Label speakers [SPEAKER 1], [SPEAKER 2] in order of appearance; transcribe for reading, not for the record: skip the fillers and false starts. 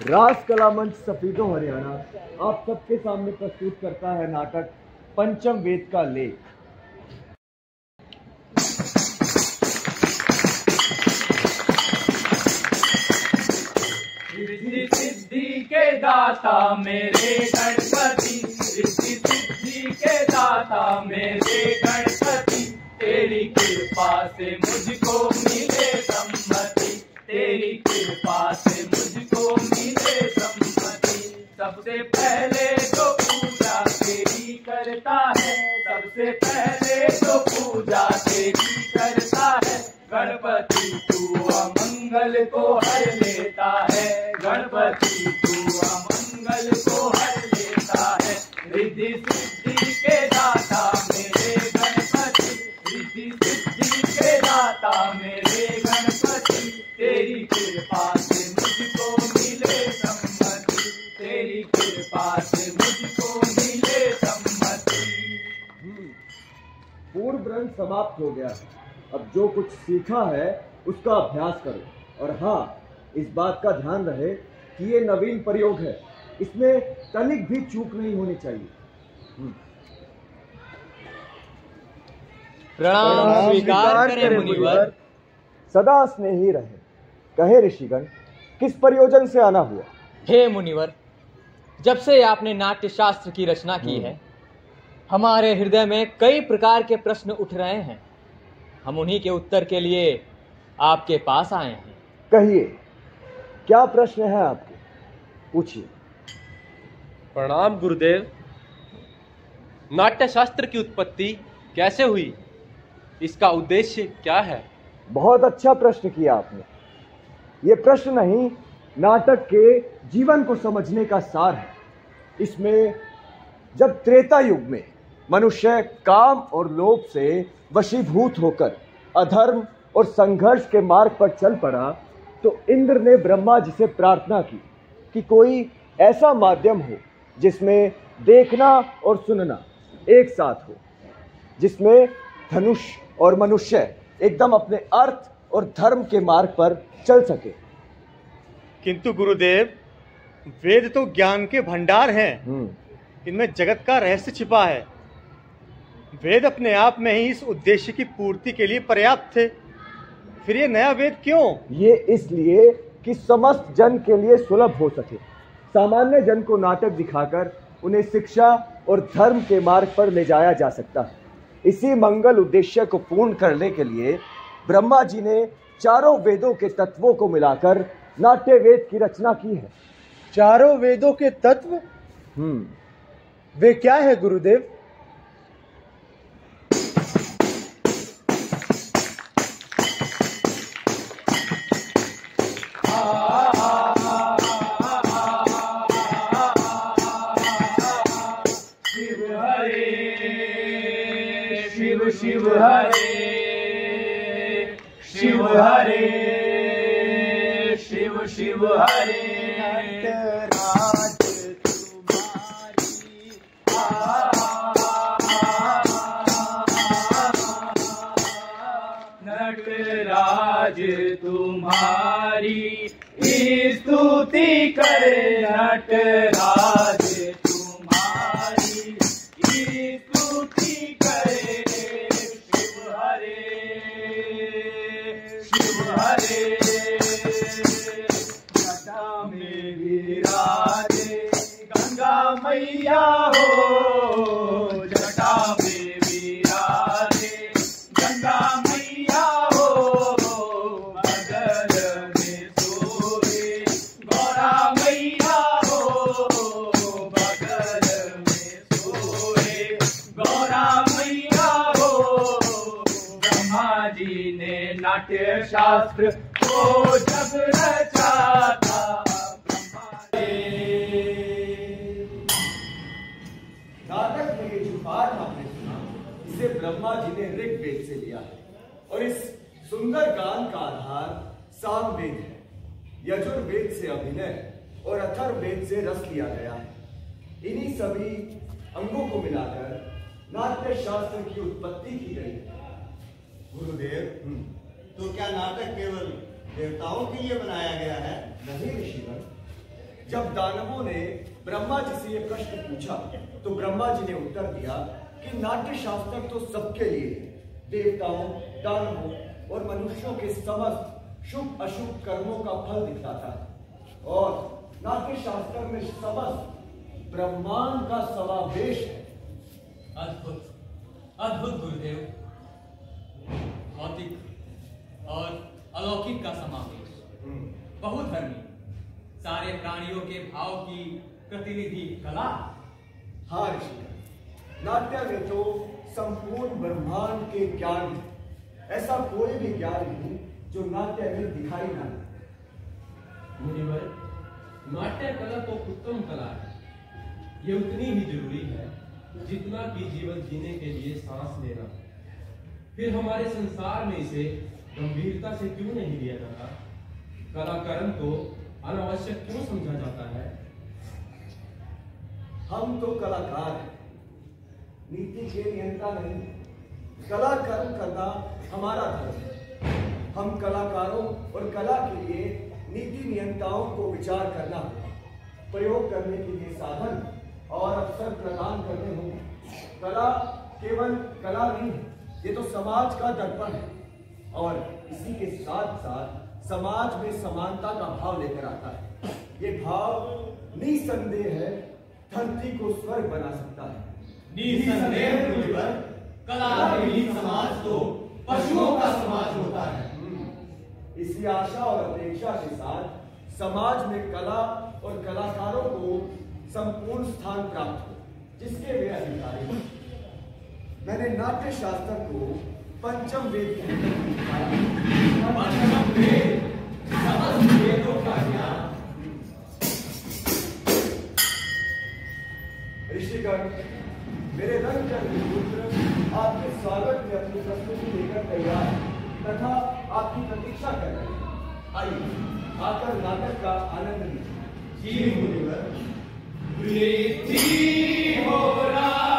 [SPEAKER 1] रास कला मंच सफीदों हरियाणा आप सबके सामने प्रस्तुत करता है नाटक पंचम वेद का लेख।
[SPEAKER 2] रिद्धि सिद्धि के दाता मेरे गणपति, रिद्धि सिद्धि के दाता मेरे गणपति, तेरी कृपा से मुझको मिले सम्मति, तेरी कृपा से मुझको मिले सम्मति। सबसे पहले तो पूजा तेरी करता है, सबसे पहले तो पूजा तेरी करता है। गणपति तू अमंगल को हर लेता है, गणपति तू अमंगल को हर लेता है। रिद्धि सिद्धि के दाता मेरे गणपति, रिद्धि सिद्धि के दाता मेरे गणपति, तेरी कृपा से मुझको मिले सम्मति, तेरी कृपा से मुझको मिले सम्मति।
[SPEAKER 1] पूर्व ग्रंथ समाप्त हो गया है, अब जो कुछ सीखा है उसका अभ्यास करो। और हाँ, इस बात का ध्यान रहे कि ये नवीन प्रयोग है, इसमें तनिक भी चूक नहीं होनी चाहिए।
[SPEAKER 3] प्रणाम स्वीकार करें मुनिवर।
[SPEAKER 1] सदा स्नेही रहे। कहे ऋषिगण, किस प्रयोजन से आना हुआ?
[SPEAKER 3] हे मुनिवर, जब से आपने नाट्य शास्त्र की रचना की है, हमारे हृदय में कई प्रकार के प्रश्न उठ रहे हैं। हम उन्हीं के उत्तर के लिए आपके पास आए हैं।
[SPEAKER 1] कहिए, क्या प्रश्न है आपके? पूछिए।
[SPEAKER 4] प्रणाम गुरुदेव। नाट्य शास्त्र की उत्पत्ति कैसे हुई? इसका उद्देश्य क्या है?
[SPEAKER 1] बहुत अच्छा प्रश्न किया आपने। ये प्रश्न नहीं, नाटक के जीवन को समझने का सार है। इसमें जब त्रेता युग में मनुष्य काम और लोभ से वशीभूत होकर अधर्म और संघर्ष के मार्ग पर चल पड़ा, तो इंद्र ने ब्रह्मा जी से प्रार्थना की कि कोई ऐसा माध्यम हो जिसमें देखना और सुनना एक साथ हो, जिसमें धनुष और मनुष्य एकदम अपने अर्थ और धर्म के मार्ग पर चल सके।
[SPEAKER 5] किंतु गुरुदेव, वेद तो ज्ञान के भंडार हैं। इनमें जगत का रहस्य छिपा है। वेद अपने आप में ही इस उद्देश्य की पूर्ति के लिए पर्याप्त थे, फिर ये नया वेद क्यों? ये इसलिए कि समस्त जन के लिए सुलभ हो सके। सामान्य जन को नाटक दिखाकर उन्हें शिक्षा और धर्म के मार्ग पर ले जाया जा सकता है। इसी मंगल उद्देश्य को पूर्ण करने के लिए ब्रह्मा जी ने चारों वेदों के तत्वों को मिलाकर नाट्य वेद की रचना की है। चारों वेदों के तत्व? वे क्या है गुरुदेव?
[SPEAKER 2] शिव हरे, शिव हरे, शिव शिव हरे। नटराज तुम्हारी स्तुति करे, नटराज तुम्हारी स्तुति करे। शिव हरे, शिव हरे, जटा में विराजे गंगा मैया हो, जटा में विराजे गंगा मैया हो। बगल में सोए गौरा मैया हो, बगल में सोए गौरा मैया हो। ब्रह्मा जी ने नाट्य शास्त्र को जब रचा था,
[SPEAKER 1] नाटक में ये जो पाठ आपने सुना, इसे ब्रह्मा जी ने ऋग्वेद से लिया है और इस सुंदर गान का आधार सामवेद है। यजुर्वेद से अभिनय और अथर्ववेद से रस लिया गया है। इन्हीं सभी अंगों को मिलाकर नाट्य शास्त्र की उत्पत्ति की गई है।
[SPEAKER 6] गुरुदेव, तो क्या नाटक केवल देवताओं के लिए बनाया गया है?
[SPEAKER 1] नहीं ऋषिगण, जब दानवों ने ब्रह्मा जी से यह प्रश्न पूछा तो ब्रह्मा जी ने उत्तर दिया कि नाट्य शास्त्र तो सबके लिए है। देवताओं, दानवों और मनुष्यों के समस्त शुभ अशुभ कर्मों का फल दिखलाता है और नाट्य शास्त्र में समस्त ब्रह्मांड का समावेश है।
[SPEAKER 3] अद्भुत, अद्भुत गुरुदेव। भौतिक और अलौकिक का समावेश, बहुधर्मी, सारे प्राणियों के भाव की प्रतिनिधि कला।
[SPEAKER 1] हाँ ऋषि, नाट्य में तो संपूर्ण ब्रह्मांड के ज्ञान है। ऐसा कोई भी ज्ञान नहीं जो नाट्य में दिखाई ना दे।
[SPEAKER 4] मुनिवर, नाट्य कला तो उत्तम कला है। ये उतनी ही जरूरी है जितना कि जीवन जीने के लिए सांस लेना। फिर हमारे संसार में इसे गंभीरता से क्यों नहीं लिया जाता? कलाकर्म को अनावश्यक क्यों समझा जाता है?
[SPEAKER 1] हम तो कलाकार हैं, नीति के नियंता नहीं। कला कर्म करना हमारा धर्म है। हम कलाकारों और कला के लिए नीति नियंताओं को विचार करना होगा, प्रयोग करने के लिए साधन और अवसर प्रदान करने होंगे। कला केवल कला नहीं है, ये तो समाज का दर्पण है और इसी के साथ साथ समाज में समानता का भाव लेकर आता है। ये भाव निसंदेह है धरती को स्वर्ग बना सकता है।
[SPEAKER 2] निसंदेह मुनिवर, कला रहित समाज तो पशुओं का समाज होता है।
[SPEAKER 1] इसी आशा और अपेक्षा के साथ समाज में कला और कलाकारों को संपूर्ण स्थान प्राप्त हो, जिसके वे अधिकारी हैं। मैंने नाट्य शास्त्र को पंचम वेद के अंदर लिखा है।
[SPEAKER 2] पंचम वेद, समस्त वेदों का ज्ञान।
[SPEAKER 1] ऋषिगण, मेरे रंग चंद्र पुत्र आपके स्वागत में अपनी प्रस्तुति लेकर तैयार है तथा आपकी प्रतीक्षा कर रहे हैं। आइए आकर नाटक का आनंद लीजिए।
[SPEAKER 2] जी मुनिवर। प्रीति हो रहा